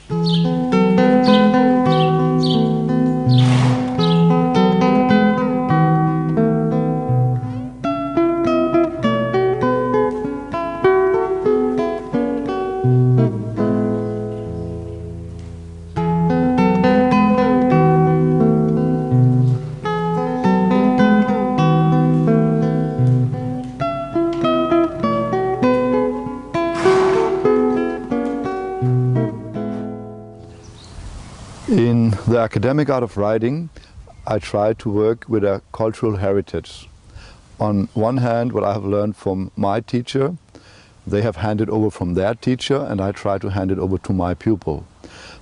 In the academic art of riding, I try to work with a cultural heritage. On one hand, what I have learned from my teacher, they have handed over from their teacher, and I try to hand it over to my pupil.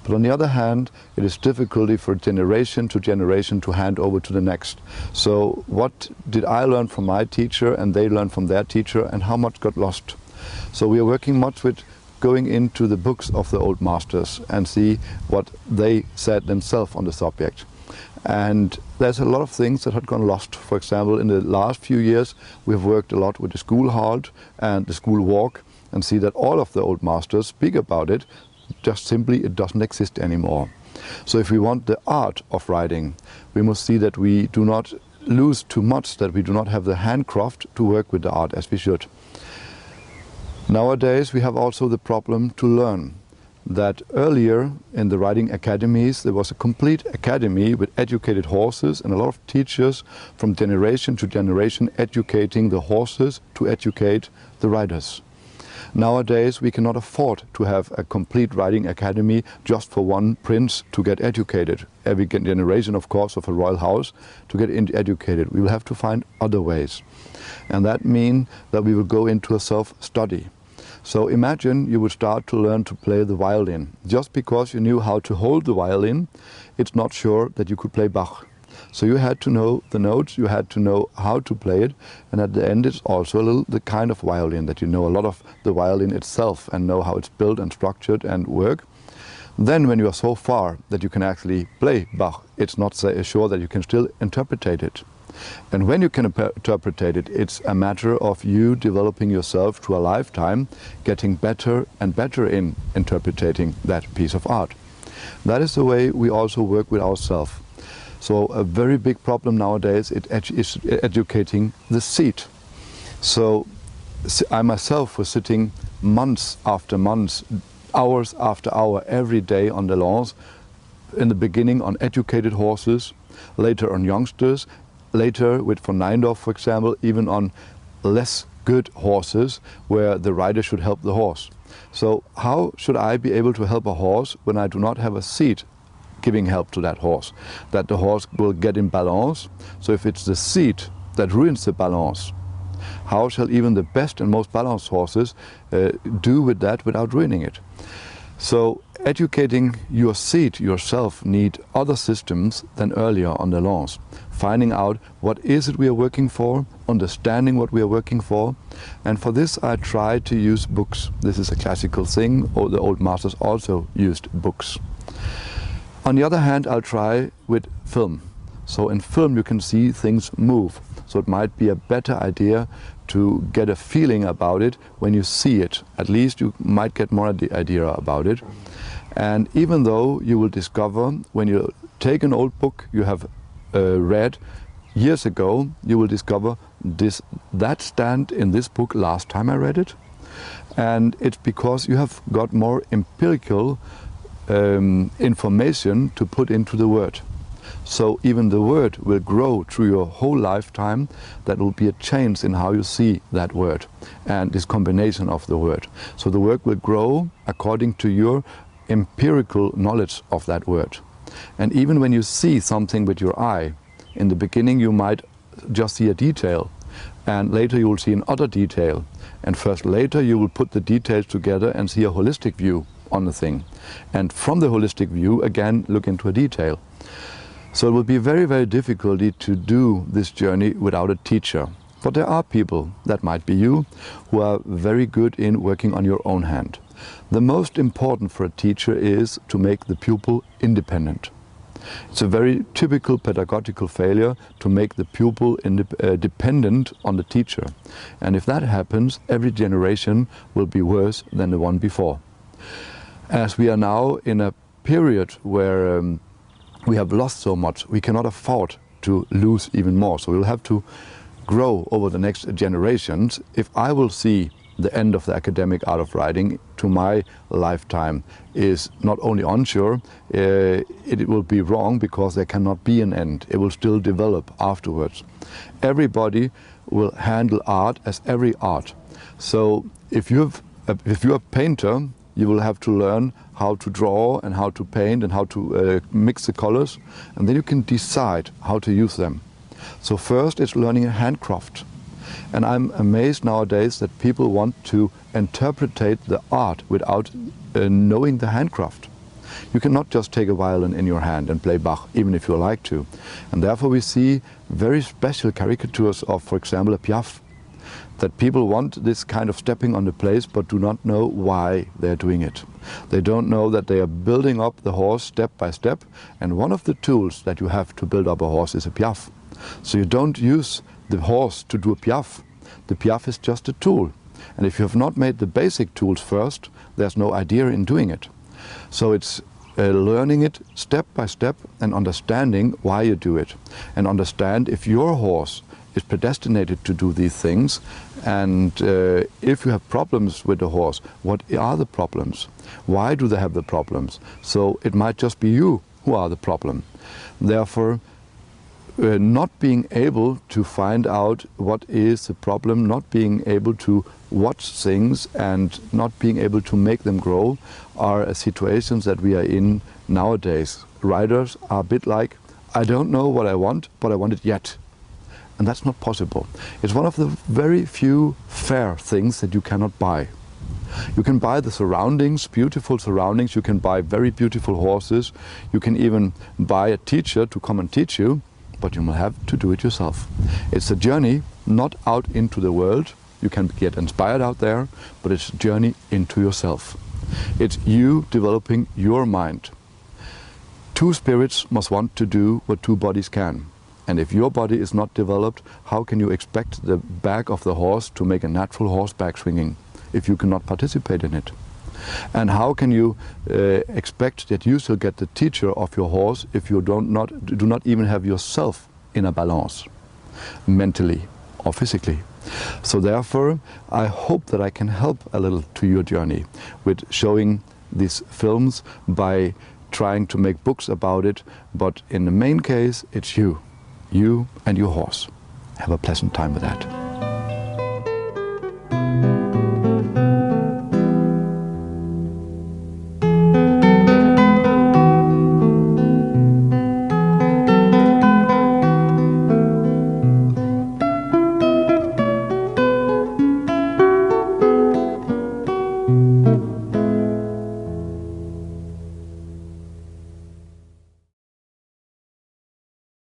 But on the other hand, it is difficult for generation to hand over to the next. So what did I learn from my teacher and they learned from their teacher, and how much got lost? So we are working much with going into the books of the old masters and see what they said themselves on the subject. And there's a lot of things that had gone lost. For example, in the last few years, we've worked a lot with the school halt and the school walk, and see that all of the old masters speak about it, just simply it doesn't exist anymore. So if we want the art of riding, we must see that we do not lose too much, that we do not have the handcraft to work with the art as we should. Nowadays we have also the problem to learn that earlier in the riding academies there was a complete academy with educated horses and a lot of teachers from generation to generation educating the horses to educate the riders. Nowadays we cannot afford to have a complete riding academy just for one prince to get educated. Every generation, of course, of a royal house to get educated. We will have to find other ways. And that means that we will go into a self-study. So imagine you would start to learn to play the violin. Just because you knew how to hold the violin, it's not sure that you could play Bach. So you had to know the notes, you had to know how to play it, and at the end it's also a little the kind of violin that you know a lot of the violin itself and know how it's built and structured and work. Then when you are so far that you can actually play Bach, it's not sure that you can still interpret it. And when you can interpret it, it's a matter of you developing yourself through a lifetime, getting better and better in interpreting that piece of art. That is the way we also work with ourselves. So a very big problem nowadays is educating the seat. So I myself was sitting months after months, hours after hour, every day on the lawns, in the beginning on educated horses, later on youngsters, later with von Neindorf, for example, even on less good horses where the rider should help the horse. So how should I be able to help a horse when I do not have a seat giving help to that horse? That the horse will get in balance. So if it's the seat that ruins the balance, how shall even the best and most balanced horses do with that without ruining it? So educating your seat yourself need other systems than earlier on the lawns. Finding out what is it we are working for, understanding what we are working for, and for this I try to use books. This is a classical thing, or the old masters also used books. On the other hand, I'll try with film. So in film you can see things move. So it might be a better idea to get a feeling about it when you see it. At least you might get more idea about it. And even though you will discover when you take an old book you have read years ago, you will discover that stand in this book last time I read it. And it's because you have got more empirical information to put into the word. So even the word will grow through your whole lifetime. That will be a change in how you see that word and this combination of the word. So the word will grow according to your empirical knowledge of that word. And even when you see something with your eye, in the beginning you might just see a detail, and later you will see another detail, and first later you will put the details together and see a holistic view on the thing, and from the holistic view again look into a detail. So it will be very, very difficult to do this journey without a teacher. But there are people, that might be you, who are very good in working on your own hand. The most important for a teacher is to make the pupil independent. It's a very typical pedagogical failure to make the pupil dependent on the teacher. And if that happens, every generation will be worse than the one before. As we are now in a period where we have lost so much, we cannot afford to lose even more. So we'll have to grow over the next generations. If I will see the end of the academic art of riding to my lifetime is not only unsure, it will be wrong, because there cannot be an end. It will still develop afterwards. Everybody will handle art as every art. So if you're a painter, you will have to learn how to draw and how to paint and how to mix the colors, and then you can decide how to use them. So first it's learning a handcraft. And I'm amazed nowadays that people want to interpret the art without knowing the handcraft. You cannot just take a violin in your hand and play Bach, even if you like to. And therefore we see very special caricatures of, for example, a Piaf. That people want this kind of stepping on the place but do not know why they're doing it. They don't know that they are building up the horse step by step, and one of the tools that you have to build up a horse is a Piaf. So you don't use the horse to do a Piaf. The Piaf is just a tool. And if you have not made the basic tools first, there's no idea in doing it. So it's learning it step by step and understanding why you do it. And understand if your horse is predestinated to do these things, and if you have problems with the horse, what are the problems? Why do they have the problems? So it might just be you who are the problem. Therefore, not being able to find out what is the problem, not being able to watch things and not being able to make them grow are situations that we are in nowadays. Riders are a bit like, I don't know what I want, but I want it yet. And that's not possible. It's one of the very few fair things that you cannot buy. You can buy the surroundings, beautiful surroundings, you can buy very beautiful horses, you can even buy a teacher to come and teach you, but you will have to do it yourself. It's a journey not out into the world. You can get inspired out there, but it's a journey into yourself. It's you developing your mind. Two spirits must want to do what two bodies can. And if your body is not developed, how can you expect the back of the horse to make a natural horseback swinging if you cannot participate in it? And how can you expect that you shall get the teacher of your horse if you do not even have yourself in a balance, mentally or physically? So therefore, I hope that I can help a little to your journey with showing these films by trying to make books about it, but in the main case, it's you and your horse. Have a pleasant time with that.